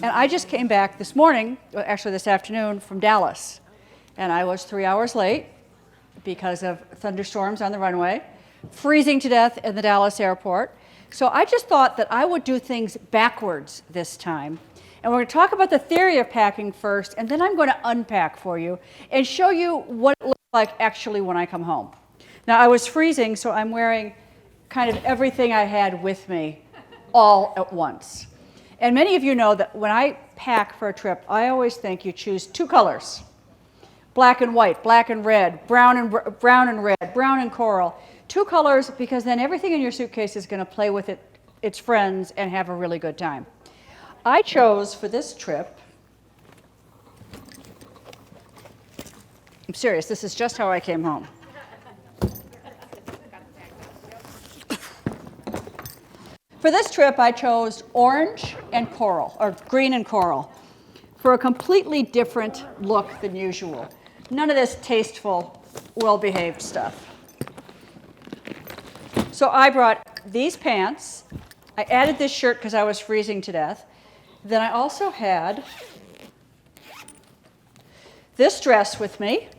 And I just came back this morning, actually this afternoon, from Dallas. And I was 3 hours late because of thunderstorms on the runway, freezing to death in the Dallas airport. So I just thought that I would do things backwards this time. And we're going to talk about the theory of packing first, and then I'm going to unpack for you and show you what it looks like actually when I come home. Now, I was freezing, so I'm wearing kind of everything I had with me all at once. And many of you know that when I pack for a trip, I always think you choose two colors: black and white, black and red, brown and red, brown and coral. Two colors, because then everything in your suitcase is going to play with its friends and have a really good time. I chose for this trip, I'm serious, this is just how I came home. For this trip, I chose orange and coral, or green and coral, for a completely different look than usual. None of this tasteful, well-behaved stuff. So I brought these pants. I added this shirt because I was freezing to death. Then I also had this dress with me.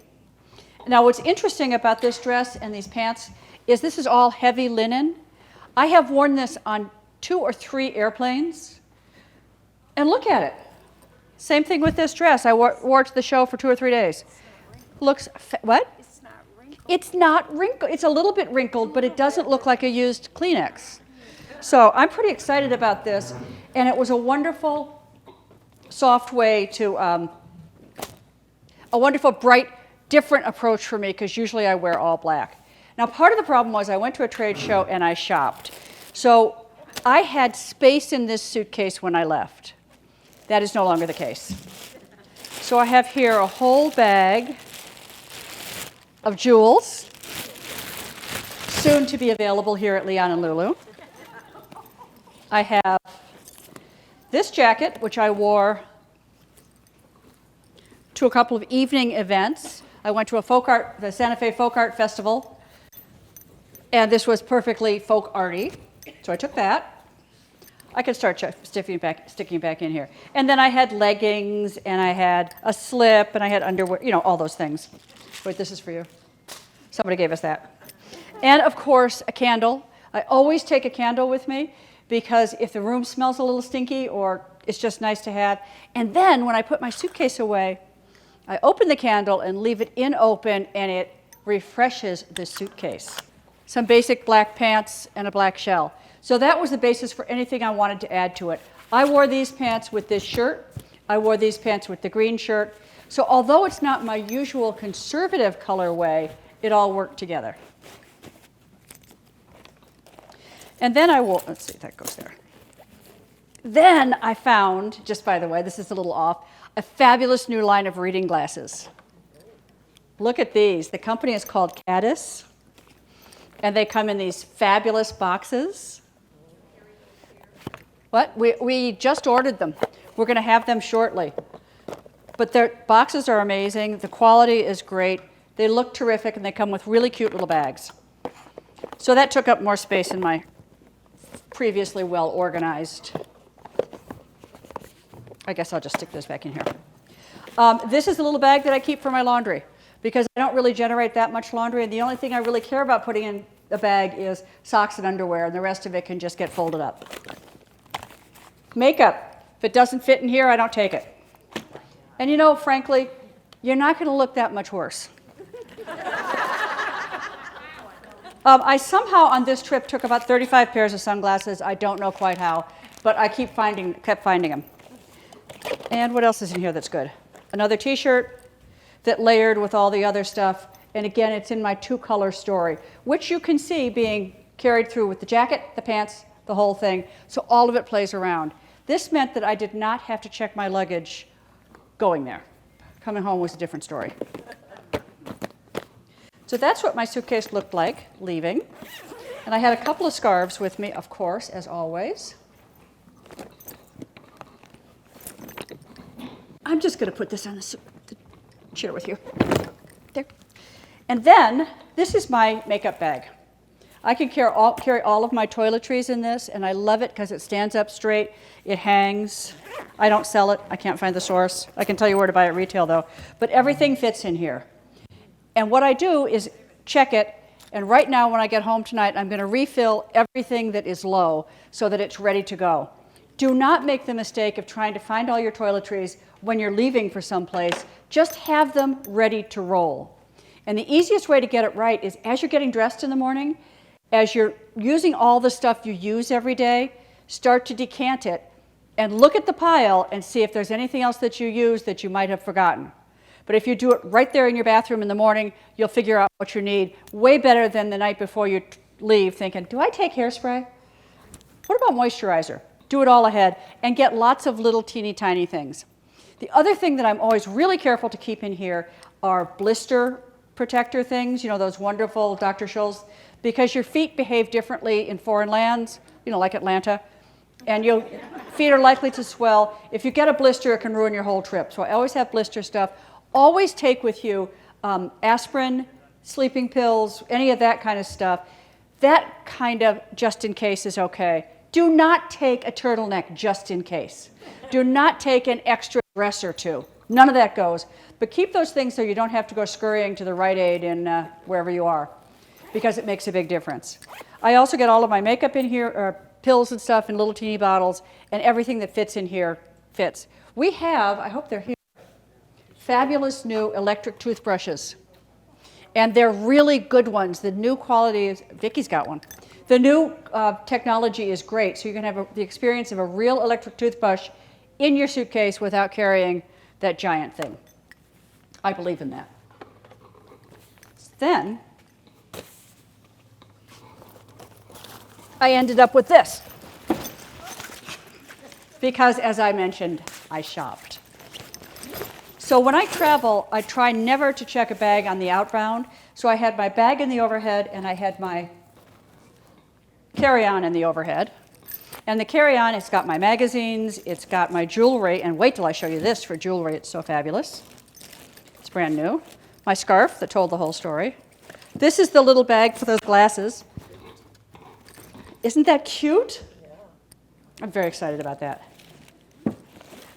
Now, what's interesting about this dress and these pants is this is all heavy linen. I have worn this on 2 or 3 airplanes. And look at it. Same thing with this dress. I wore it to the show for 2 or 3 days. Looks, what? It's not wrinkled. It's not wrinkled. It's a little bit wrinkled, but it doesn't look like a used Kleenex. So I'm pretty excited about this. And it was a wonderful, soft way to, a wonderful, bright, different approach for me, because usually I wear all black. Now, part of the problem was I went to a trade show and I shopped. So I had space in this suitcase when I left. That is no longer the case. So I have here a whole bag of jewels, soon to be available here at Leon and Lulu. I have this jacket, which I wore to a couple of evening events. I went to the Santa Fe Folk Art Festival, and this was perfectly folk arty, so I took that. I can start sticking back in here. And then I had leggings, and I had a slip, and I had underwear, all those things. Wait, this is for you. Somebody gave us that. And of course, a candle. I always take a candle with me, because if the room smells a little stinky, or it's just nice to have. And then when I put my suitcase away, I open the candle and leave it open, and it refreshes the suitcase. Some basic black pants and a black shell. So that was the basis for anything I wanted to add to it. I wore these pants with this shirt. I wore these pants with the green shirt. So although it's not my usual conservative colorway, it all worked together. And then let's see, that goes there. Then I found, just by the way, this is a little off, a fabulous new line of reading glasses. Look at these. The company is called Caddis, and they come in these fabulous boxes. What? We just ordered them. We're going to have them shortly. But their boxes are amazing. The quality is great. They look terrific, and they come with really cute little bags. So that took up more space in my previously well-organized. I guess I'll just stick this back in here. This is a little bag that I keep for my laundry, because I don't really generate that much laundry, and the only thing I really care about putting in the bag is socks and underwear, and the rest of it can just get folded up. Makeup. If it doesn't fit in here, I don't take it. And frankly, you're not going to look that much worse. I somehow on this trip took about 35 pairs of sunglasses. I don't know quite how, but I kept finding them. And what else is in here that's good? Another t-shirt that layered with all the other stuff. And again, it's in my 2-color story, which you can see being carried through with the jacket, the pants, the whole thing. So all of it plays around. This meant that I did not have to check my luggage going there. Coming home was a different story. So that's what my suitcase looked like leaving. And I had a couple of scarves with me, of course, as always. I'm just going to put this on the chair with you. There. And then, this is my makeup bag. I can carry all of my toiletries in this, and I love it because it stands up straight. It hangs. I don't sell it. I can't find the source. I can tell you where to buy it retail, though. But everything fits in here. And what I do is check it, and right now when I get home tonight, I'm going to refill everything that is low so that it's ready to go. Do not make the mistake of trying to find all your toiletries when you're leaving for someplace. Just have them ready to roll. And the easiest way to get it right is as you're getting dressed in the morning, as you're using all the stuff you use every day, start to decant it and look at the pile and see if there's anything else that you use that you might have forgotten. But if you do it right there in your bathroom in the morning, you'll figure out what you need way better than the night before you leave thinking, do I take hairspray? What about moisturizer? Do it all ahead and get lots of little teeny tiny things. The other thing that I'm always really careful to keep in here are blister protector things, you know, those wonderful Dr. Scholl's, because your feet behave differently in foreign lands, you know, like Atlanta, and your feet are likely to swell. If you get a blister, it can ruin your whole trip. So I always have blister stuff. Always take with you aspirin, sleeping pills, any of that kind of stuff. That kind of just in case is okay. Do not take a turtleneck just in case. Do not take an extra dress or two. None of that goes. But keep those things so you don't have to go scurrying to the Rite Aid in wherever you are, because it makes a big difference. I also get all of my makeup in here, pills and stuff in little teeny bottles, and everything that fits in here fits. We have, I hope they're here, fabulous new electric toothbrushes. And they're really good ones. The new quality is, Vicky's got one. The new technology is great, so you can have the experience of a real electric toothbrush in your suitcase without carrying that giant thing. I believe in that. Then, I ended up with this. Because, as I mentioned, I shopped. So when I travel, I try never to check a bag on the outbound. So I had my bag in the overhead, and I had my carry-on in the overhead. And the carry-on, it's got my magazines, it's got my jewelry, and wait till I show you this for jewelry, it's so fabulous. It's brand new. My scarf that told the whole story. This is the little bag for those glasses. Isn't that cute? Yeah. I'm very excited about that.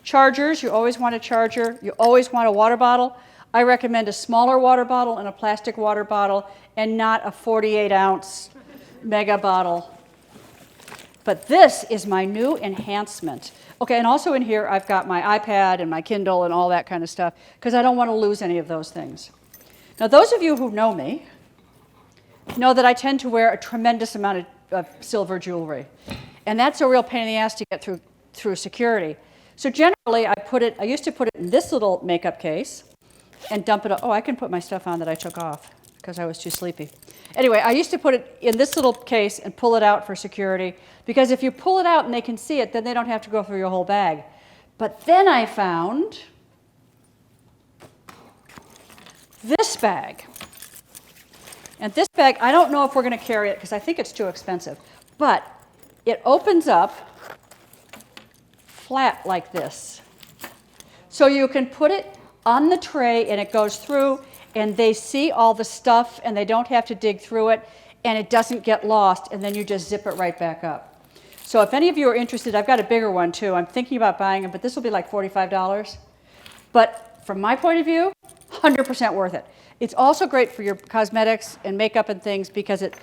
Chargers, you always want a charger. You always want a water bottle. I recommend a smaller water bottle and a plastic water bottle and not a 48-ounce mega bottle. But this is my new enhancement. Okay, and also in here I've got my iPad and my Kindle and all that kind of stuff because I don't want to lose any of those things. Now those of you who know me know that I tend to wear a tremendous amount of silver jewelry. And that's a real pain in the ass to get through security. So generally I used to put it in this little makeup case and dump it. Oh, I can put my stuff on that I took off because I was too sleepy. Anyway, I used to put it in this little case and pull it out for security because if you pull it out and they can see it, then they don't have to go through your whole bag. But then I found this bag. And this bag, I don't know if we're going to carry it because I think it's too expensive, but it opens up flat like this. So you can put it on the tray and it goes through and they see all the stuff and they don't have to dig through it and it doesn't get lost and then you just zip it right back up. So if any of you are interested, I've got a bigger one too. I'm thinking about buying them, but this will be like $45. But from my point of view, 100% worth it. It's also great for your cosmetics and makeup and things because it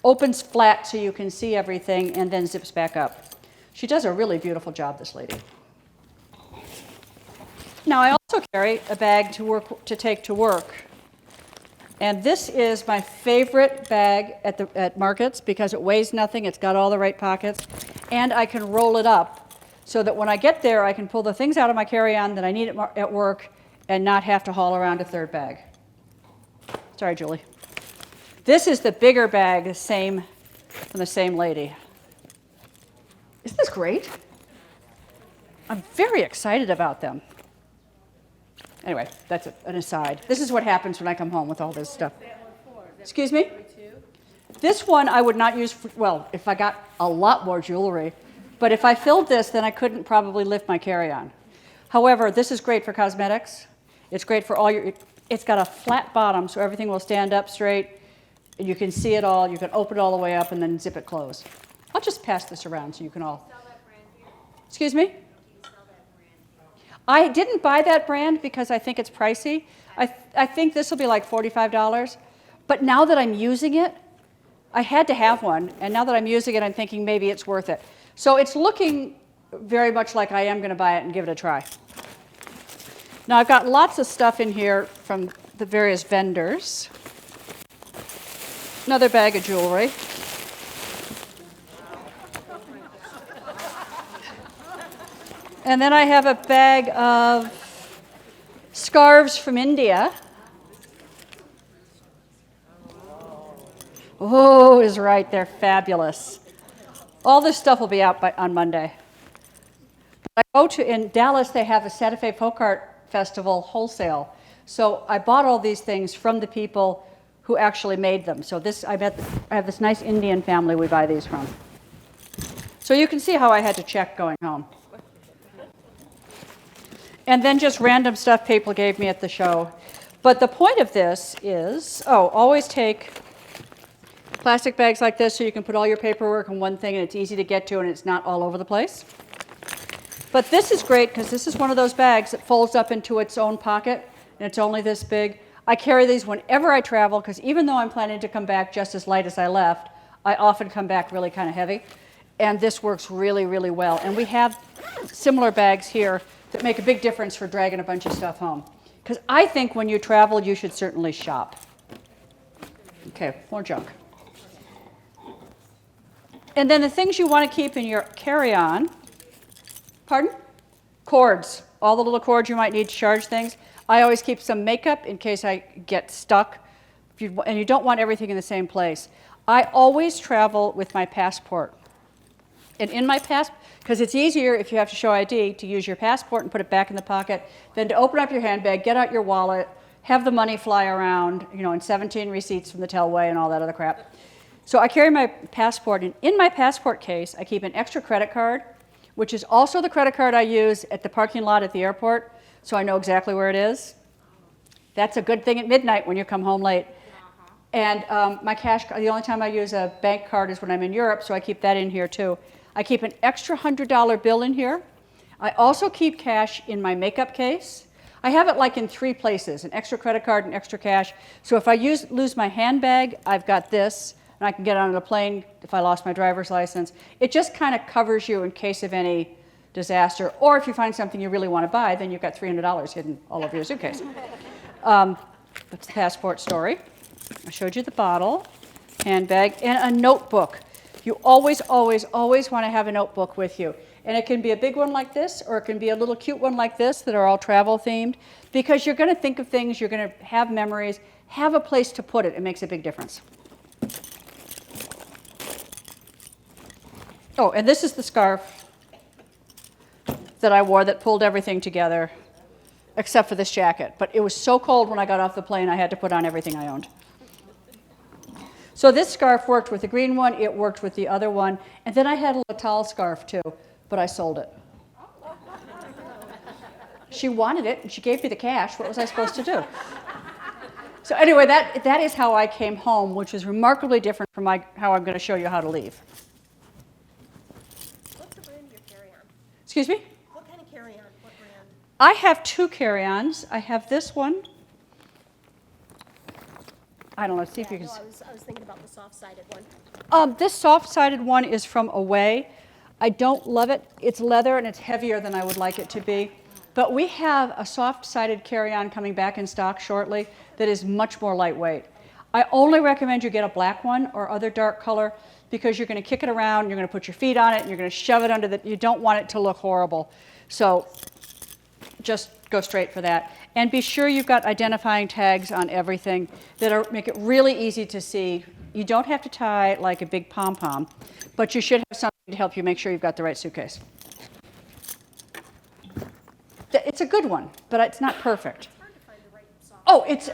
opens flat so you can see everything and then zips back up. She does a really beautiful job, this lady. Now I also carry a bag to take to work. And this is my favorite bag at markets because it weighs nothing, it's got all the right pockets, and I can roll it up so that when I get there I can pull the things out of my carry-on that I need at work and not have to haul around a third bag. Sorry, Julie. This is the bigger bag, from the same lady. Isn't this great? I'm very excited about them. Anyway, that's an aside. This is what happens when I come home with all this stuff. Excuse me? This one I would not use if I got a lot more jewelry. But if I filled this, then I couldn't probably lift my carry-on. However, this is great for cosmetics. It's great for all your... It's got a flat bottom, so everything will stand up straight. And you can see it all. You can open it all the way up and then zip it closed. I'll just pass this around so you can all. Excuse me? I didn't buy that brand because I think it's pricey. I think this will be like $45. But now that I'm using it, I had to have one. And now that I'm using it, I'm thinking maybe it's worth it. So it's looking very much like I am going to buy it and give it a try. Now I've got lots of stuff in here from the various vendors. Another bag of jewelry. And then I have a bag of scarves from India. Oh, is right, they're fabulous. All this stuff will be out on Monday. In Dallas, they have a Santa Fe Folk Art Festival wholesale. So I bought all these things from the people who actually made them. So I have this nice Indian family we buy these from. So you can see how I had to check going home. And then just random stuff people gave me at the show. But the point of this is, always take plastic bags like this so you can put all your paperwork in one thing and it's easy to get to and it's not all over the place. But this is great because this is one of those bags that folds up into its own pocket and it's only this big. I carry these whenever I travel because even though I'm planning to come back just as light as I left, I often come back really kind of heavy. And this works really, really well. And we have similar bags here that make a big difference for dragging a bunch of stuff home. Because I think when you travel, you should certainly shop. Okay, more junk. And then the things you want to keep in your carry-on, pardon? Cords, all the little cords you might need to charge things. I always keep some makeup in case I get stuck, and you don't want everything in the same place. I always travel with my passport. And in my passport, because it's easier if you have to show ID to use your passport and put it back in the pocket than to open up your handbag, get out your wallet, have the money fly around, and 17 receipts from the tellway and all that other crap. So I carry my passport, and in my passport case, I keep an extra credit card, which is also the credit card I use at the parking lot at the airport, so I know exactly where it is. That's a good thing at midnight when you come home late. And my cash, the only time I use a bank card is when I'm in Europe, so I keep that in here too. I keep an extra $100 bill in here. I also keep cash in my makeup case. I have it like in 3 places, an extra credit card and extra cash. So if I lose my handbag, I've got this, and I can get on a plane if I lost my driver's license. It just kind of covers you in case of any disaster. Or if you find something you really want to buy, then you've got $300 hidden all over your suitcase. That's the passport story. I showed you the bottle, handbag, and a notebook. You always, always, always want to have a notebook with you. And it can be a big one like this, or it can be a little cute one like this that are all travel themed, because you're going to think of things, you're going to have memories, have a place to put it. It makes a big difference. Oh, and this is the scarf that I wore that pulled everything together, except for this jacket. But it was so cold when I got off the plane, I had to put on everything I owned. So this scarf worked with the green one, it worked with the other one, and then I had a towel scarf too, but I sold it. She wanted it, and she gave me the cash. What was I supposed to do? So anyway, that is how I came home, which is remarkably different from how I'm going to show you how to leave. What's the brand of your carry-on? Excuse me? What kind of carry-on? What brand? I have 2 carry-ons. I have this one. I don't know, see if you can No, see. I was thinking about the soft-sided one. This soft-sided one is from Away. I don't love it. It's leather and it's heavier than I would like it to be. But we have a soft-sided carry-on coming back in stock shortly that is much more lightweight. I only recommend you get a black one or other dark color because you're going to kick it around, you're going to put your feet on it, and you're going to shove it under the, you don't want it to look horrible. So just go straight for that. And be sure you've got identifying tags on everything that make it really easy to see. You don't have to tie it like a big pom-pom, but you should have something to help you make sure you've got the right suitcase. It's a good one, but it's not perfect. It's hard to find the right soft. Oh, it's,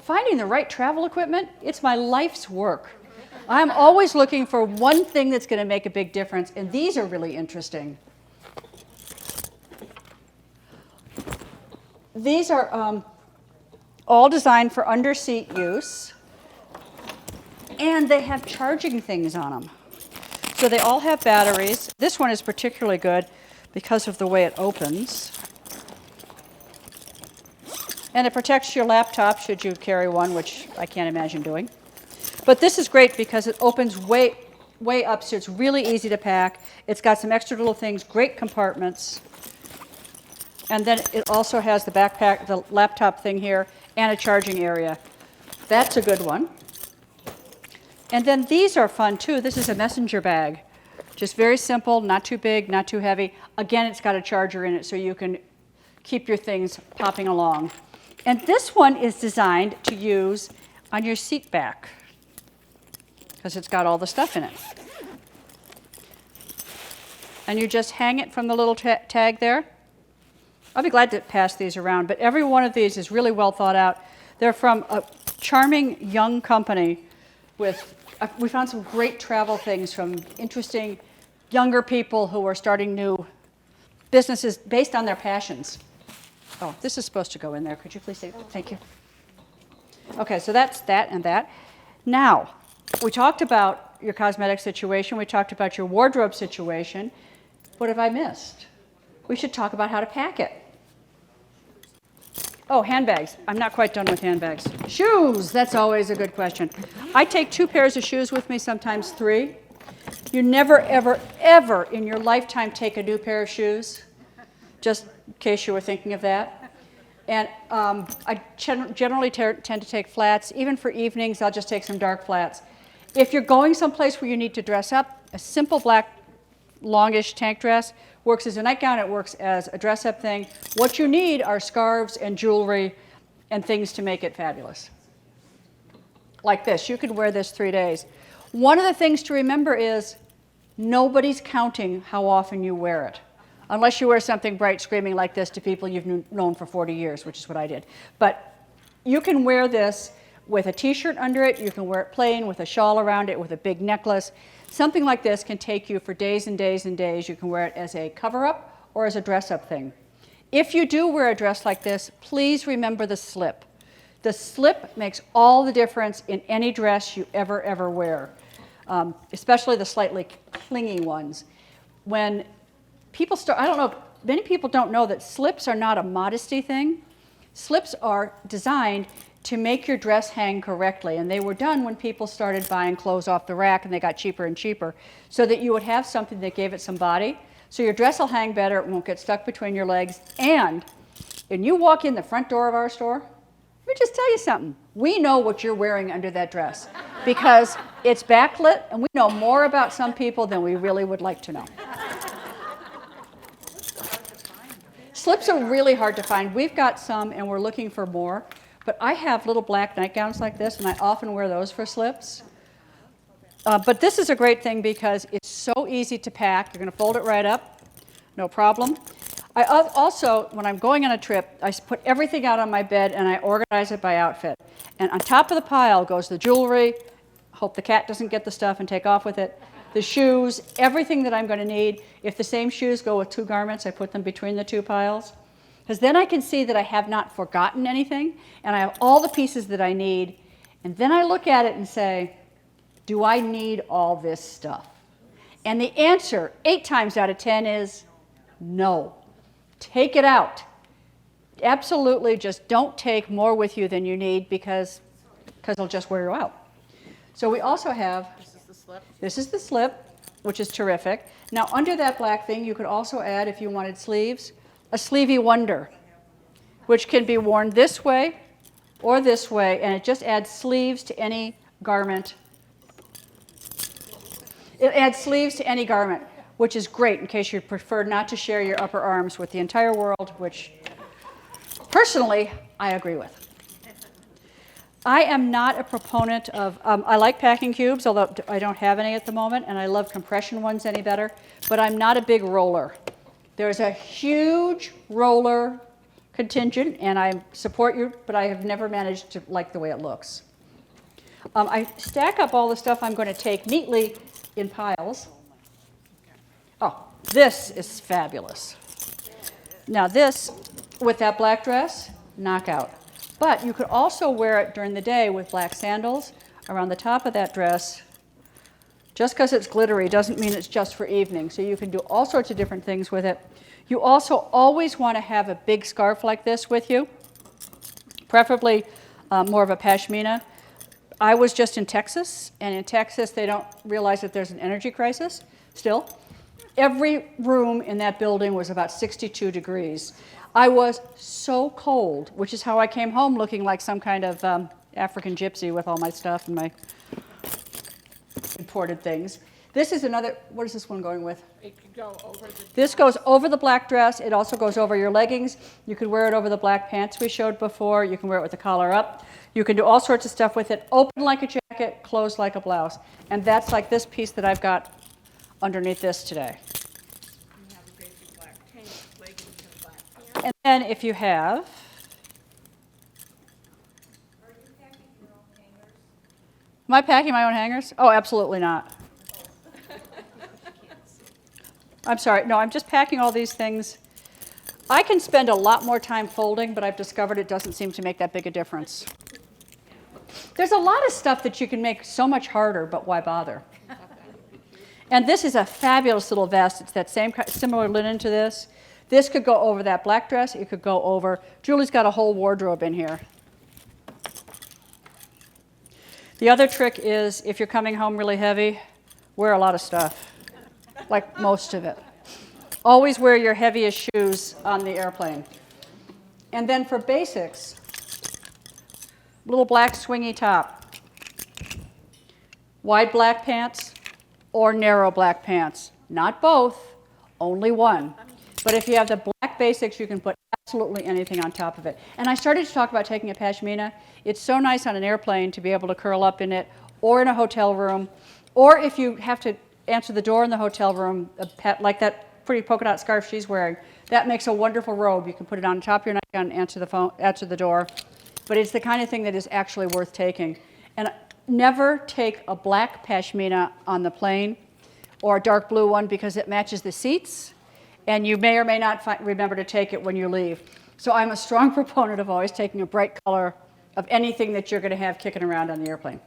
finding the right travel equipment, it's my life's work. I'm always looking for one thing that's going to make a big difference, and these are really interesting. These are all designed for under-seat use. And they have charging things on them. So they all have batteries. This one is particularly good because of the way it opens. And it protects your laptop should you carry one, which I can't imagine doing. But this is great because it opens way up, so it's really easy to pack. It's got some extra little things, great compartments. And then it also has the backpack, the laptop thing here, and a charging area. That's a good one. And then these are fun too. This is a messenger bag. Just very simple, not too big, not too heavy. Again, it's got a charger in it so you can keep your things popping along. And this one is designed to use on your seat back because it's got all the stuff in it. And you just hang it from the little tag there. I'll be glad to pass these around, but every one of these is really well thought out. They're from a charming young company with, we found some great travel things from interesting younger people who are starting new businesses based on their passions. Oh, this is supposed to go in there. Could you please say, thank you. Okay, so that's that and that. Now, we talked about your cosmetic situation. We talked about your wardrobe situation. What have I missed? We should talk about how to pack it. Oh, handbags. I'm not quite done with handbags. Shoes, that's always a good question. I take 2 pairs of shoes with me, sometimes 3. You never, ever, ever in your lifetime take a new pair of shoes, just in case you were thinking of that. And I generally tend to take flats. Even for evenings, I'll just take some dark flats. If you're going someplace where you need to dress up, a simple black longish tank dress works as a nightgown, it works as a dress-up thing. What you need are scarves and jewelry and things to make it fabulous. Like this, you could wear this 3 days. One of the things to remember is nobody's counting how often you wear it, unless you wear something bright screaming like this to people you've known for 40 years, which is what I did. But you can wear this with a t-shirt under it, you can wear it plain with a shawl around it, with a big necklace. Something like this can take you for days and days and days. You can wear it as a cover-up or as a dress-up thing. If you do wear a dress like this, please remember the slip. The slip makes all the difference in any dress you ever wear, especially the slightly clingy ones. When people start, I don't know, many people don't know that slips are not a modesty thing. Slips are designed to make your dress hang correctly. And they were done when people started buying clothes off the rack and they got cheaper and cheaper, so that you would have something that gave it some body. So your dress will hang better, it won't get stuck between your legs. And when you walk in the front door of our store, let me just tell you something. We know what you're wearing under that dress because it's backlit and we know more about some people than we really would like to know. Slips are really hard to find. We've got some and we're looking for more. But I have little black nightgowns like this, and I often wear those for slips. But this is a great thing because it's so easy to pack. You're going to fold it right up, no problem. I also, when I'm going on a trip, I put everything out on my bed and I organize it by outfit. And on top of the pile goes the jewelry. Hope the cat doesn't get the stuff and take off with it. The shoes, everything that I'm going to need. If the same shoes go with 2 garments, I put them between the 2 piles. Because then I can see that I have not forgotten anything, and I have all the pieces that I need. And then I look at it and say, do I need all this stuff? And the answer, 8 times out of 10, is no. Take it out. Absolutely, just don't take more with you than you need because it'll just wear you out. So we also have, this is the slip, which is terrific. Now under that black thing, you could also add, if you wanted sleeves, a sleevey wonder, which can be worn this way or this way, and it just adds sleeves to any garment. It adds sleeves to any garment, which is great in case you prefer not to share your upper arms with the entire world, which personally I agree with. I am not a proponent of, I like packing cubes, although I don't have any at the moment, and I love compression ones any better, but I'm not a big roller. There's a huge roller contingent, and I support you, but I have never managed to like the way it looks. I stack up all the stuff I'm going to take neatly in piles. Oh, this is fabulous. Now this, with that black dress, knockout. But you could also wear it during the day with black sandals, around the top of that dress. Just because it's glittery doesn't mean it's just for evening, so you can do all sorts of different things with it. You also always want to have a big scarf like this with you, preferably more of a pashmina. I was just in Texas, and in Texas they don't realize that there's an energy crisis still. Every room in that building was about 62 degrees. I was so cold, which is how I came home looking like some kind of African gypsy with all my stuff and my imported things. This is another, what is this one going with? It could go over the. This goes over the black dress. It also goes over your leggings. You could wear it over the black pants we showed before. You can wear it with the collar up. You can do all sorts of stuff with it. Open like a jacket, close like a blouse. And that's like this piece that I've got underneath this today. You have a basic black tank, leggings, and black pants. And then if you have, am I packing my own hangers? Oh, absolutely not. I'm sorry. No, I'm just packing all these things. I can spend a lot more time folding, but I've discovered it doesn't seem to make that big a difference. There's a lot of stuff that you can make so much harder, but why bother? And this is a fabulous little vest. It's that same similar linen to this. This could go over that black dress. It could go over. Julie's got a whole wardrobe in here. The other trick is if you're coming home really heavy, wear a lot of stuff, like most of it. Always wear your heaviest shoes on the airplane. And then for basics, little black swingy top, wide black pants or narrow black pants. Not both, only one. But if you have the black basics, you can put absolutely anything on top of it. And I started to talk about taking a pashmina. It's so nice on an airplane to be able to curl up in it, or in a hotel room, or if you have to answer the door in the hotel room, like that pretty polka dot scarf she's wearing. That makes a wonderful robe. You can put it on top of your nightgown and answer the door. But it's the kind of thing that is actually worth taking. And never take a black pashmina on the plane or a dark blue one because it matches the seats, and you may or may not remember to take it when you leave. So I'm a strong proponent of always taking a bright color of anything that you're going to have kicking around on the airplane.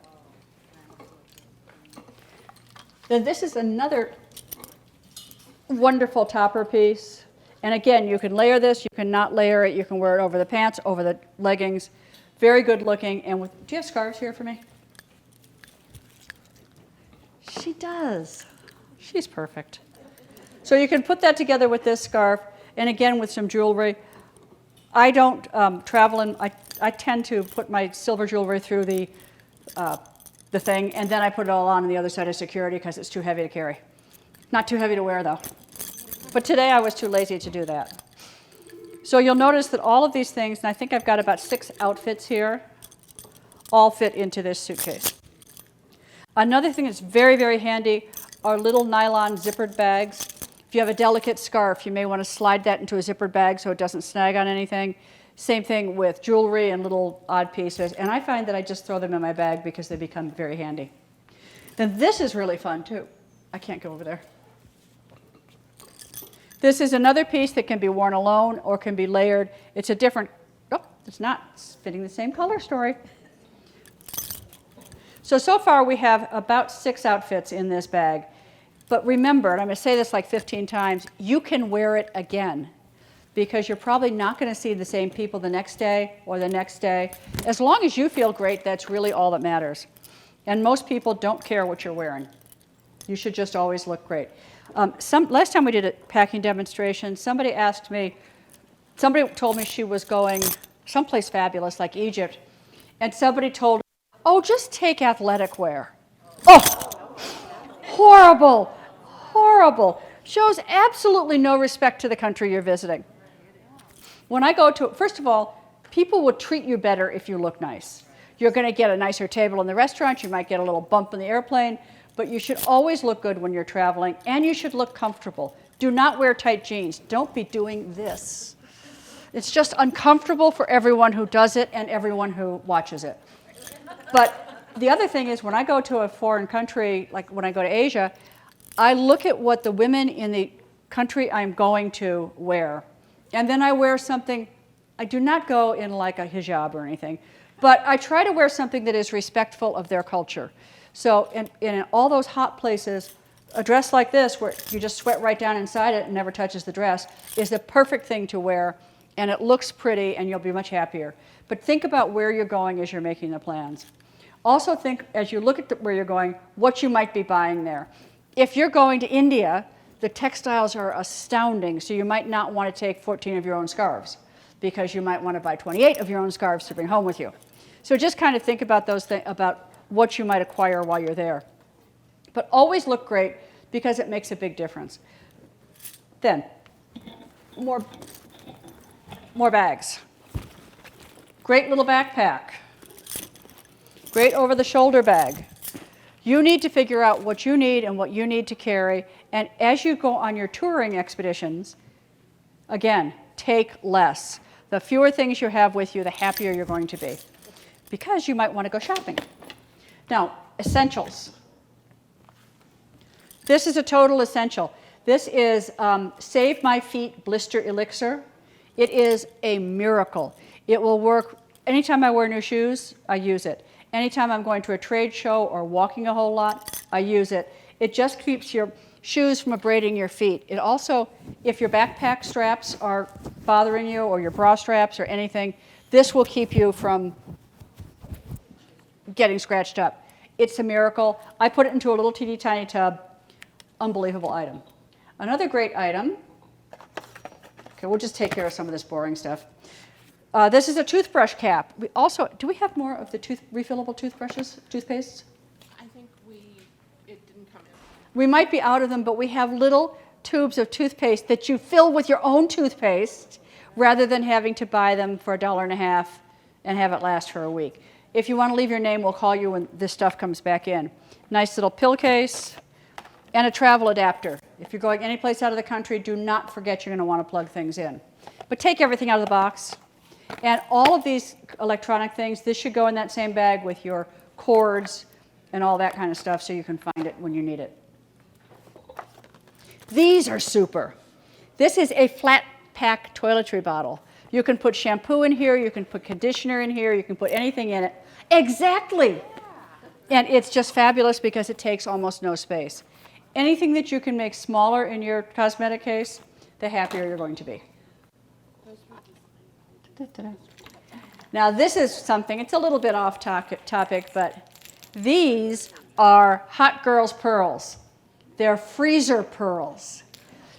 Then this is another wonderful topper piece. And again, you can layer this, you can not layer it, you can wear it over the pants, over the leggings. Very good looking. And with, do you have scarves here for me? She does. She's perfect. So you can put that together with this scarf, and again with some jewelry. I don't travel in, I tend to put my silver jewelry through the thing, and then I put it all on the other side of security because it's too heavy to carry. Not too heavy to wear though. But today I was too lazy to do that. So you'll notice that all of these things, and I think I've got about 6 outfits here, all fit into this suitcase. Another thing that's very, very handy are little nylon zippered bags. If you have a delicate scarf, you may want to slide that into a zippered bag so it doesn't snag on anything. Same thing with jewelry and little odd pieces. And I find that I just throw them in my bag because they become very handy. Then this is really fun too. I can't go over there. This is another piece that can be worn alone or can be layered. It's a different, oh, it's not. It's fitting the same color story. So far we have about 6 outfits in this bag. But remember, and I'm going to say this like 15 times, you can wear it again because you're probably not going to see the same people the next day or the next day. As long as you feel great, that's really all that matters. And most people don't care what you're wearing. You should just always look great. Last time we did a packing demonstration, somebody told me she was going someplace fabulous like Egypt, and somebody told her, oh, just take athletic wear. Oh, horrible, horrible. Shows absolutely no respect to the country you're visiting. When I go to, first of all, people will treat you better if you look nice. You're going to get a nicer table in the restaurant, you might get a little bump in the airplane, but you should always look good when you're traveling, and you should look comfortable. Do not wear tight jeans. Don't be doing this. It's just uncomfortable for everyone who does it and everyone who watches it. But the other thing is when I go to a foreign country, like when I go to Asia, I look at what the women in the country I'm going to wear. And then I wear something, I do not go in like a hijab or anything, But I try to wear something that is respectful of their culture. So in all those hot places, a dress like this, where you just sweat right down inside it and never touches the dress, is the perfect thing to wear, and it looks pretty, and you'll be much happier. But think about where you're going as you're making the plans. Also think, as you look at where you're going, what you might be buying there. If you're going to India, the textiles are astounding, so you might not want to take 14 of your own scarves, because you might want to buy 28 of your own scarves to bring home with you. So just kind of think about those things, about what you might acquire while you're there. But always look great, because it makes a big difference. Then, more bags. Great little backpack. Great over-the-shoulder bag. You need to figure out what you need and what you need to carry. And as you go on your touring expeditions, again, take less. The fewer things you have with you, the happier you're going to be, because you might want to go shopping. Now, essentials. This is a total essential. This is Save My Feet Blister Elixir. It is a miracle. It will work anytime I wear new shoes, I use it. Anytime I'm going to a trade show or walking a whole lot, I use it. It just keeps your shoes from abrading your feet. It also, if your backpack straps are bothering you, or your bra straps or anything, this will keep you from getting scratched up. It's a miracle. I put it into a little teeny tiny tub. Unbelievable item. Another great item, okay, we'll just take care of some of this boring stuff. This is a toothbrush cap. We also, do we have more of the refillable toothbrushes, toothpastes? I think it didn't come in. We might be out of them, but we have little tubes of toothpaste that you fill with your own toothpaste, rather than having to buy them for $1.50 and have it last for a week. If you want to leave your name, we'll call you when this stuff comes back in. Nice little pill case and a travel adapter. If you're going any place out of the country, do not forget you're going to want to plug things in. But take everything out of the box. And all of these electronic things, this should go in that same bag with your cords and all that kind of stuff, so you can find it when you need it. These are super. This is a flat pack toiletry bottle. You can put shampoo in here, you can put conditioner in here, you can put anything in it. Exactly. And it's just fabulous because it takes almost no space. Anything that you can make smaller in your cosmetic case, the happier you're going to be. Now this is something, it's a little bit off topic, but these are Hot Girls Pearls. They're freezer pearls.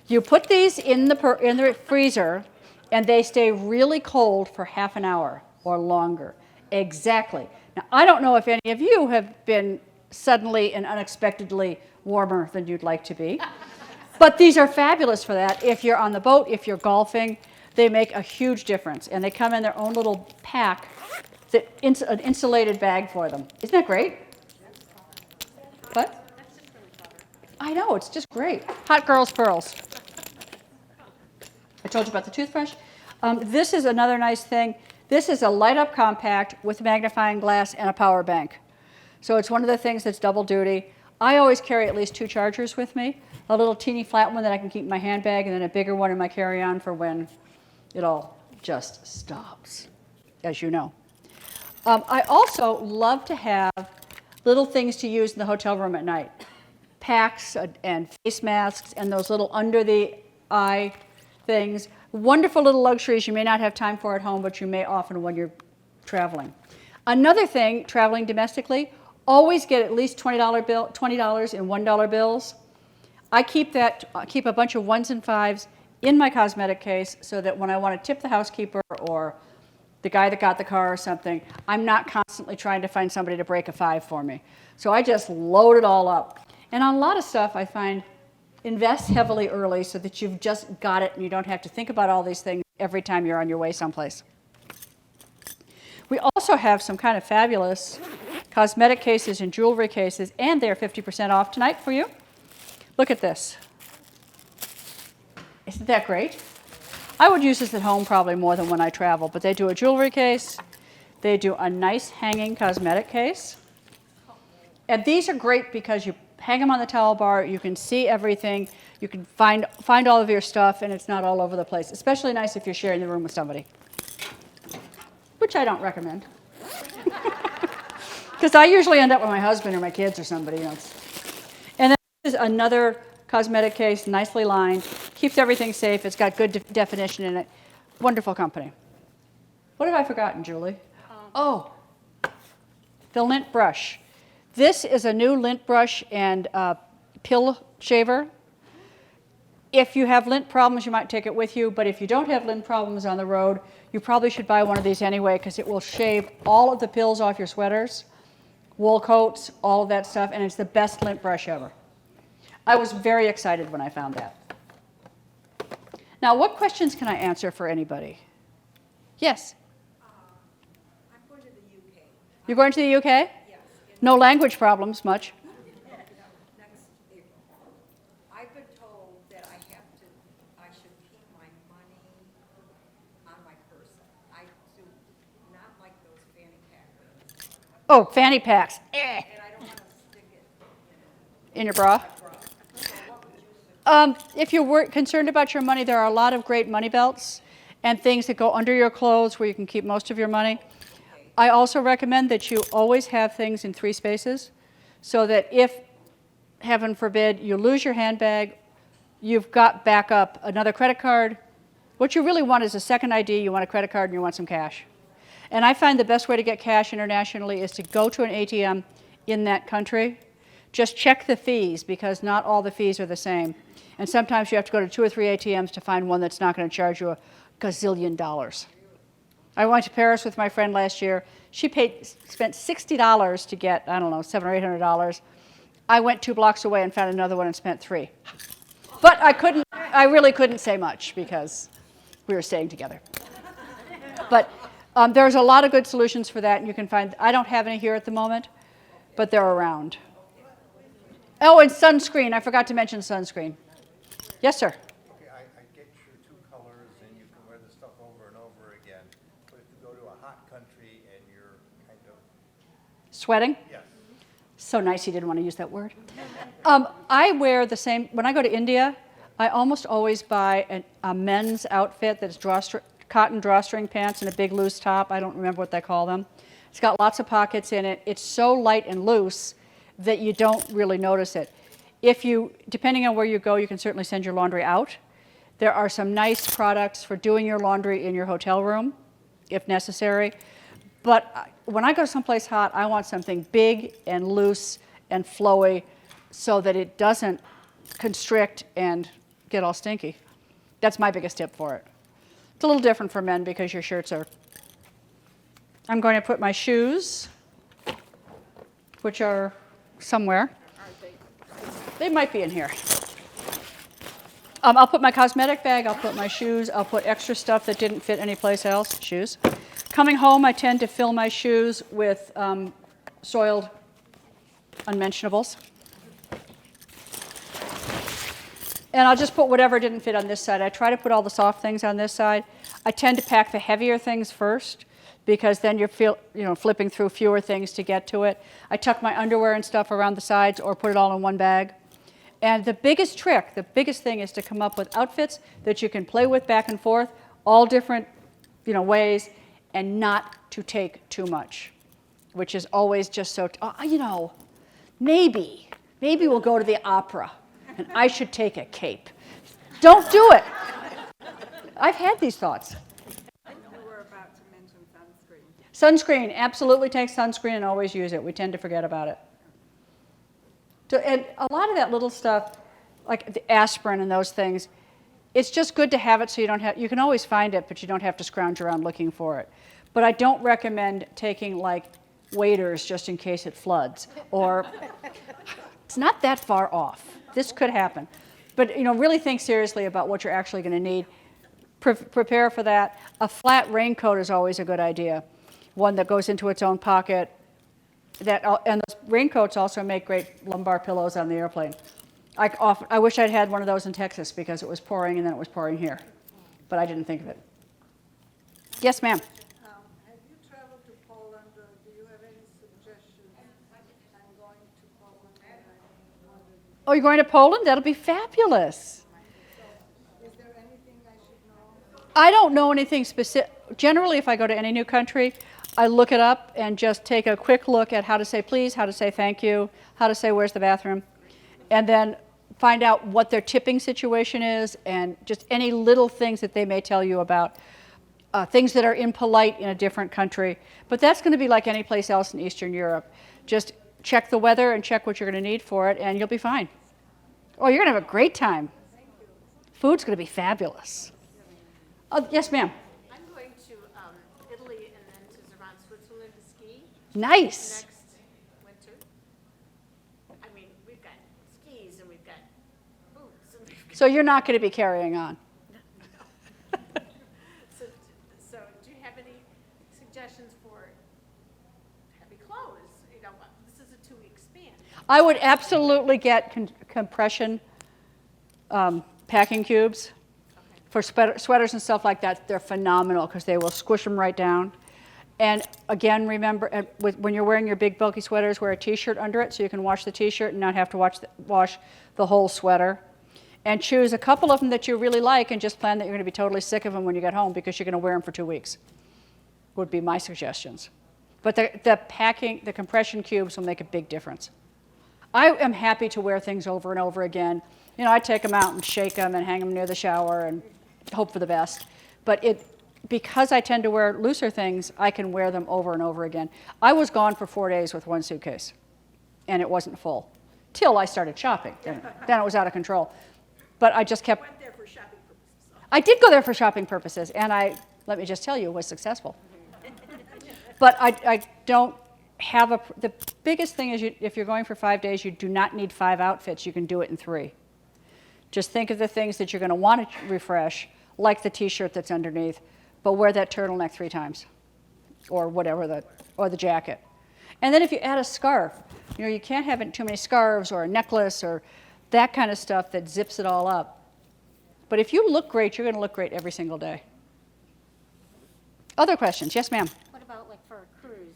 You put these in the freezer, and they stay really cold for half an hour or longer. Exactly. Now, I don't know if any of you have been suddenly and unexpectedly warmer than you'd like to be, but these are fabulous for that. If you're on the boat, if you're golfing, they make a huge difference, and they come in their own little pack, an insulated bag for them. Isn't that great? What? I know, it's just great. Hot Girls Pearls. I told you about the toothbrush. This is another nice thing. This is a light-up compact with magnifying glass and a power bank. So it's one of the things that's double duty. I always carry at least 2 chargers with me. A little teeny flat one that I can keep in my handbag, and then a bigger one in my carry-on for when it all just stops, as you know. I also love to have little things to use in the hotel room at night. Packs and face masks and those little under-the-eye things. Wonderful little luxuries you may not have time for at home, but you may often when you're traveling. Another thing, traveling domestically, always get at least $20 in $1 bills. I keep a bunch of 1s and 5s in my cosmetic case, so that when I want to tip the housekeeper or the guy that got the car or something, I'm not constantly trying to find somebody to break a 5 for me. So I just load it all up. And on a lot of stuff, I find invest heavily early so that you've just got it and you don't have to think about all these things every time you're on your way someplace. We also have some kind of fabulous cosmetic cases and jewelry cases, and they're 50% off tonight for you. Look at this. Isn't that great? I would use this at home probably more than when I travel, but they do a jewelry case. They do a nice hanging cosmetic case. And these are great because you hang them on the towel bar, you can see everything, you can find all of your stuff, and it's not all over the place. Especially nice if you're sharing the room with somebody, which I don't recommend. Because I usually end up with my husband or my kids or somebody else. And then this is another cosmetic case, nicely lined, keeps everything safe. It's got good definition in it. Wonderful company. What have I forgotten, Julie? Oh, the lint brush. This is a new lint brush and pill shaver. If you have lint problems, you might take it with you, but if you don't have lint problems on the road, you probably should buy one of these anyway because it will shave all of the pills off your sweaters, wool coats, all of that stuff, and it's the best lint brush ever. I was very excited when I found that. Now, what questions can I answer for anybody? Yes? I'm going to the UK. You're going to the UK? Yes. No language problems much. Next April. I've been told that I should keep my money on my person. I do not like those fanny packers. Oh, fanny packs. And I don't want to stick it In your bra? in my bra. If you're concerned about your money, there are a lot of great money belts and things that go under your clothes where you can keep most of your money. I also recommend that you always have things in 3 spaces so that if, heaven forbid, you lose your handbag, you've got backup another credit card. What you really want is a second ID, you want a credit card, and you want some cash. And I find the best way to get cash internationally is to go to an ATM in that country. Just check the fees because not all the fees are the same. And sometimes you have to go to 2 or 3 ATMs to find one that's not going to charge you a gazillion dollars. I went to Paris with my friend last year. She spent $60 to get, I don't know, $700 or $800. I went 2 blocks away and found another one and spent $3. But I really couldn't say much because we were staying together. But there's a lot of good solutions for that, and you can find, I don't have any here at the moment, but they're around. Oh, and sunscreen. I forgot to mention sunscreen. Yes, sir. Okay, I get your 2 colors and you can wear the stuff over and over again. But if you go to a hot country and you're kind of, Sweating? yes. So nice you didn't want to use that word. I wear the same, when I go to India, I almost always buy a men's outfit that's cotton drawstring pants and a big loose top. I don't remember what they call them. It's got lots of pockets in it. It's so light and loose that you don't really notice it. If you, depending on where you go, you can certainly send your laundry out. There are some nice products for doing your laundry in your hotel room, if necessary. But when I go someplace hot, I want something big and loose and flowy so that it doesn't constrict and get all stinky. That's my biggest tip for it. It's a little different for men because your shirts are. I'm going to put my shoes, which are somewhere. They might be in here. I'll put my cosmetic bag, I'll put my shoes, I'll put extra stuff that didn't fit anyplace else, shoes. Coming home, I tend to fill my shoes with soiled unmentionables. And I'll just put whatever didn't fit on this side. I try to put all the soft things on this side. I tend to pack the heavier things first because then you're flipping through fewer things to get to it. I tuck my underwear and stuff around the sides or put it all in one bag. And the biggest trick, the biggest thing is to come up with outfits that you can play with back and forth, all different ways, and not to take too much, which is always just so, maybe we'll go to the opera and I should take a cape. Don't do it. I've had these thoughts. You were about to mention sunscreen. Sunscreen, absolutely take sunscreen and always use it. We tend to forget about it. And a lot of that little stuff, like the aspirin and those things, it's just good to have it so you can always find it, but you don't have to scrounge around looking for it. But I don't recommend taking like waders just in case it floods, or it's not that far off. This could happen. But really think seriously about what you're actually going to need. Prepare for that. A flat raincoat is always a good idea, one that goes into its own pocket. And those raincoats also make great lumbar pillows on the airplane. I wish I'd had one of those in Texas because it was pouring and then it was pouring here, but I didn't think of it. Yes, ma'am. Have you traveled to Poland? Do you have any suggestions? I'm going to Poland and I wondered, Oh, you're going to Poland? That'll be fabulous. is there anything I should know? I don't know anything specific. Generally, if I go to any new country, I look it up and just take a quick look at how to say please, how to say thank you, how to say where's the bathroom, and then find out what their tipping situation is and just any little things that they may tell you about things that are impolite in a different country. But that's going to be like any place else in Eastern Europe. Just check the weather and check what you're going to need for it, and you'll be fine. Oh, you're going to have a great time. Food's going to be fabulous. Yes, ma'am. I'm going to Italy and then to Zermatt, Switzerland to ski Nice. next winter. I mean, we've got skis and we've got boots and we've got, So you're not going to be carrying on. so do you have any suggestions for heavy clothes? You know, this is a 2-week span. I would absolutely get compression packing cubes for sweaters and stuff like that. They're phenomenal because they will squish them right down. And again, remember, when you're wearing your big bulky sweaters, wear a t-shirt under it so you can wash the t-shirt and not have to wash the whole sweater. And choose a couple of them that you really like and just plan that you're going to be totally sick of them when you get home because you're going to wear them for 2 weeks, would be my suggestions. But the compression cubes will make a big difference. I am happy to wear things over and over again. You know, I take them out and shake them and hang them near the shower and hope for the best. But because I tend to wear looser things, I can wear them over and over again. I was gone for 4 days with one suitcase, and it wasn't full, till I started shopping. Then it was out of control. But I just kept. Went there for shopping purposes. I did go there for shopping purposes, and let me just tell you, was successful. But I don't have the biggest thing is if you're going for 5 days, you do not need 5 outfits. You can do it in 3. Just think of the things that you're going to want to refresh, like the t-shirt that's underneath, but wear that turtleneck 3 times, or whatever, or the jacket. And then if you add a scarf, you know, you can't have too many scarves or a necklace or that kind of stuff that zips it all up. But if you look great, you're going to look great every single day. Other questions? Yes, ma'am. What about like for a cruise?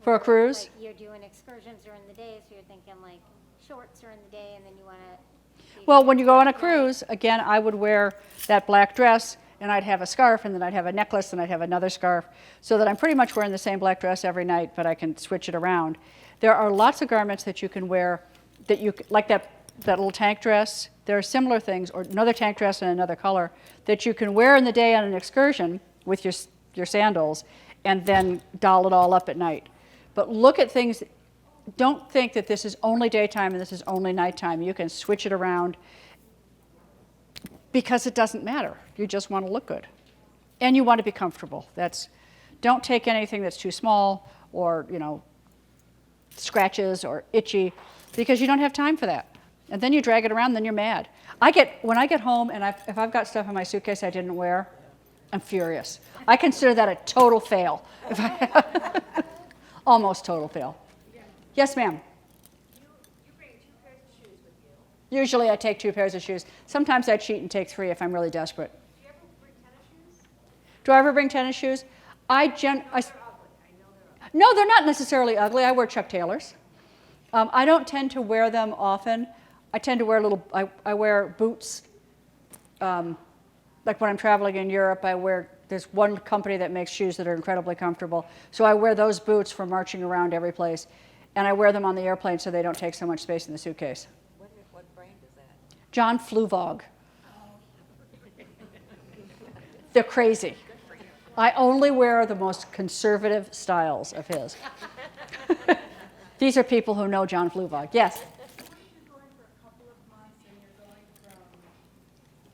For a cruise? Like you're doing excursions during the day, so you're thinking like shorts during the day, and then you want to. Well, when you go on a cruise, again, I would wear that black dress, and I'd have a scarf, and then I'd have a necklace, and I'd have another scarf, so that I'm pretty much wearing the same black dress every night, but I can switch it around. There are lots of garments that you can wear, like that little tank dress. There are similar things, or another tank dress in another color, that you can wear in the day on an excursion with your sandals, and then doll it all up at night. But look at things. Don't think that this is only daytime and this is only nighttime. You can switch it around because it doesn't matter. You just want to look good. And you want to be comfortable. Don't take anything that's too small or, you know, scratches or itchy because you don't have time for that. And then you drag it around, then you're mad. When I get home and if I've got stuff in my suitcase I didn't wear, I'm furious. I consider that a total fail. Almost total fail. Yes, ma'am. You bring 2 pairs of shoes with you. Usually I take 2 pairs of shoes. Sometimes I cheat and take 3 if I'm really desperate. Do you ever bring tennis shoes? Do I ever bring tennis shoes? No, they're not necessarily ugly. I wear Chuck Taylors. I don't tend to wear them often. I tend to wear I wear boots. Like when I'm traveling in Europe, there's one company that makes shoes that are incredibly comfortable. So I wear those boots for marching around every place. And I wear them on the airplane so they don't take so much space in the suitcase. What brand is that? John Fluvog. They're crazy. I only wear the most conservative styles of his. These are people who know John Fluvog. Yes?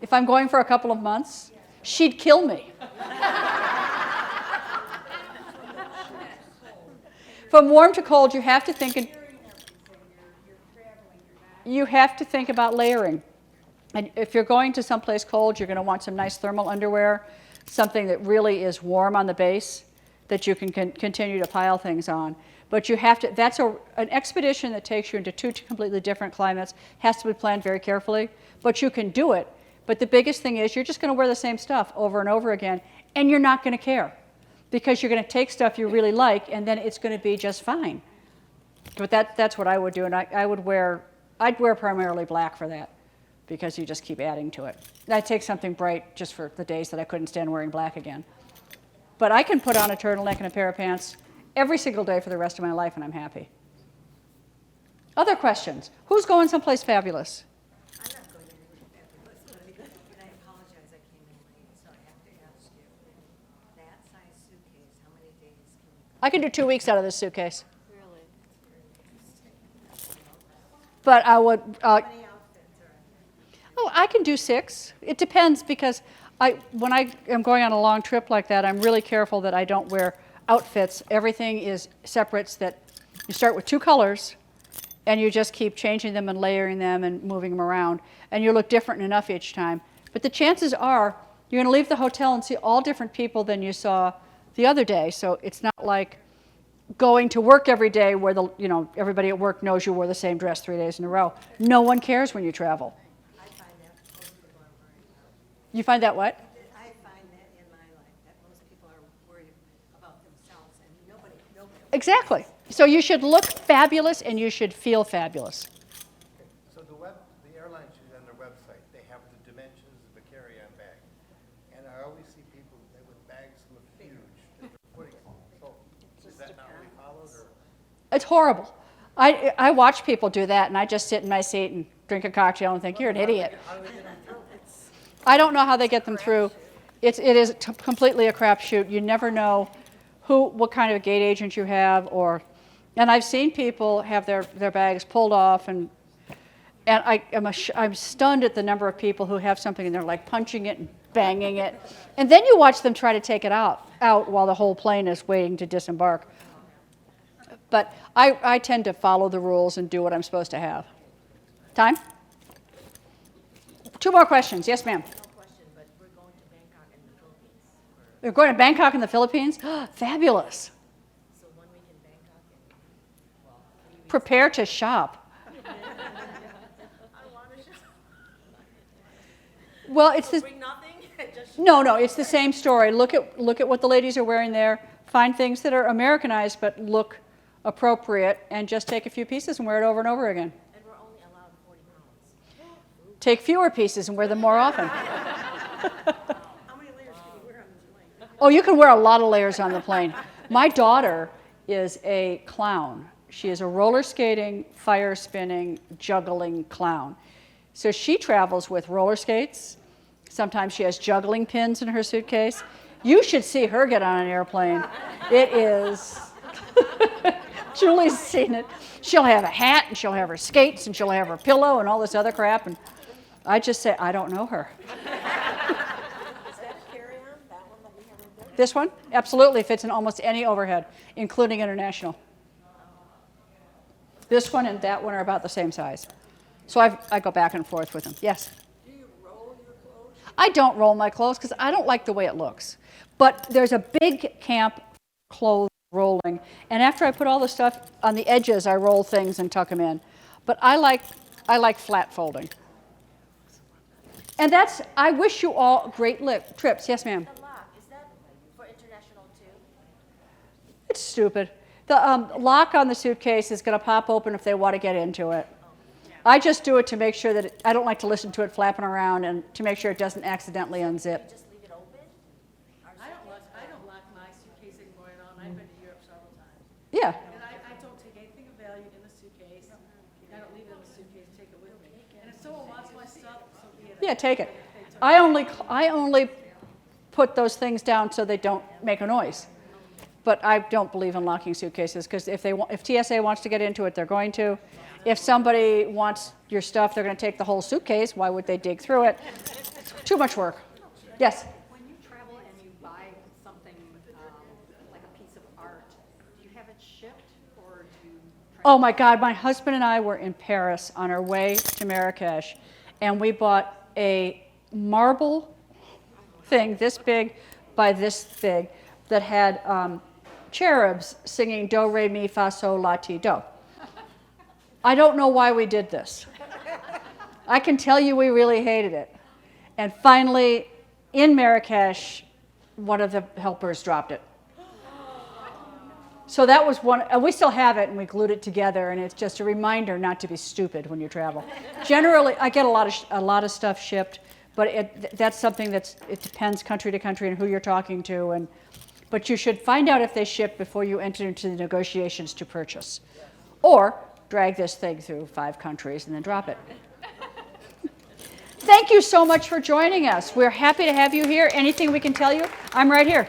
If I'm going for a couple of months, she'd kill me. From warm to cold, you have to think about layering. And if you're going to someplace cold, you're going to want some nice thermal underwear, something that really is warm on the base that you can continue to pile things on. But you have to, an expedition that takes you into 2 completely different climates has to be planned very carefully, but you can do it. But the biggest thing is you're just going to wear the same stuff over and over again, and you're not going to care because you're going to take stuff you really like, and then it's going to be just fine. But that's what I would do, and I'd wear primarily black for that because you just keep adding to it. I'd take something bright just for the days that I couldn't stand wearing black again. But I can put on a turtleneck and a pair of pants every single day for the rest of my life, and I'm happy. Other questions? Who's going someplace fabulous? I'm not going anywhere fabulous, and I apologize, I came in late, so I have to ask you, that size suitcase, how many days can you? I can do 2 weeks out of this suitcase. But I would, How many outfits are? oh, I can do 6. It depends because when I am going on a long trip like that, I'm really careful that I don't wear outfits. Everything is separates that you start with 2 colors and you just keep changing them and layering them and moving them around. And you look different enough each time. But the chances are you're going to leave the hotel and see all different people than you saw the other day. So it's not like going to work every day where everybody at work knows you wore the same dress 3 days in a row. No one cares when you travel. I find that most people are worried about. You find that what? I find that in my life, that most people are worried about themselves, and nobody. Exactly. So you should look fabulous and you should feel fabulous. So the airline should, on their website, they have the dimensions of a carry-on bag. And I always see people with bags look huge that they're putting, so is that not really followed, or? It's horrible. I watch people do that and I just sit in my seat and drink a cocktail and think, you're an idiot. How do they get them through? I don't know how they get them through. It is completely a crapshoot. You never know what kind of a gate agent you have, and I've seen people have their bags pulled off, and I'm stunned at the number of people who have something and they're like punching it and banging it, and then you watch them try to take it out while the whole plane is waiting to disembark. But I tend to follow the rules and do what I'm supposed to have. Time? 2 more questions. Yes, ma'am. No question, but we're going to Bangkok in the Philippines. You're going to Bangkok in the Philippines? Fabulous. So 1 week in Bangkok and, well, 3 weeks. Prepare to shop. I want to shop. Well, it's the Bring nothing? Just no, it's the same story. Look at what the ladies are wearing there. Find things that are Americanized but look appropriate, and just take a few pieces and wear it over and over again. and we're only allowed 40 pounds. Take fewer pieces and wear them more often. How many layers can you wear on this plane? Oh, you can wear a lot of layers on the plane. My daughter is a clown. She is a roller skating, fire spinning, juggling clown. So she travels with roller skates. Sometimes she has juggling pins in her suitcase. You should see her get on an airplane. It is. Julie's seen it. She'll have a hat, and she'll have her skates, and she'll have her pillow, and all this other crap. And I just say, I don't know her. Is that a carry-on, that one that we have in there? This one absolutely fits in almost any overhead, including international. This one and that one are about the same size. So I go back and forth with them. Yes? Do you roll your clothes? I don't roll my clothes because I don't like the way it looks. But there's a big camp clothes rolling. And after I put all the stuff on the edges, I roll things and tuck them in. But I like flat folding. And I wish you all great trips. Yes, ma'am? The lock, is that for international too? It's stupid. The lock on the suitcase is going to pop open if they want to get into it. I just do it to make sure that I don't like to listen to it flapping around, and to make sure it doesn't accidentally unzip. You just leave it open? I don't lock my suitcase anymore at all, and I've been to Europe several times. Yeah. And I don't take anything of value in the suitcase. I don't leave it in the suitcase, take it with me. And if someone wants my stuff, so be it. Yeah, take it. I only put those things down so they don't make a noise. But I don't believe in locking suitcases, because if TSA wants to get into it, they're going to. If somebody wants your stuff, they're going to take the whole suitcase. Why would they dig through it? It's too much work. Yes? When you travel and you buy something like a piece of art, do you have it shipped, or do you try? Oh my God, my husband and I were in Paris on our way to Marrakesh, and we bought a marble thing this big by this big that had cherubs singing do, re, mi, fa, sol, la, ti, do. I don't know why we did this. I can tell you we really hated it. And finally, in Marrakesh, one of the helpers dropped it. So that was one, and we still have it, and we glued it together, and it's just a reminder not to be stupid when you travel. Generally, I get a lot of stuff shipped, but that's something it depends country to country and who you're talking to. but you should find out if they ship before you enter into the negotiations to purchase. Or drag this thing through 5 countries and then drop it. Thank you so much for joining us. We're happy to have you here. Anything we can tell you, I'm right here.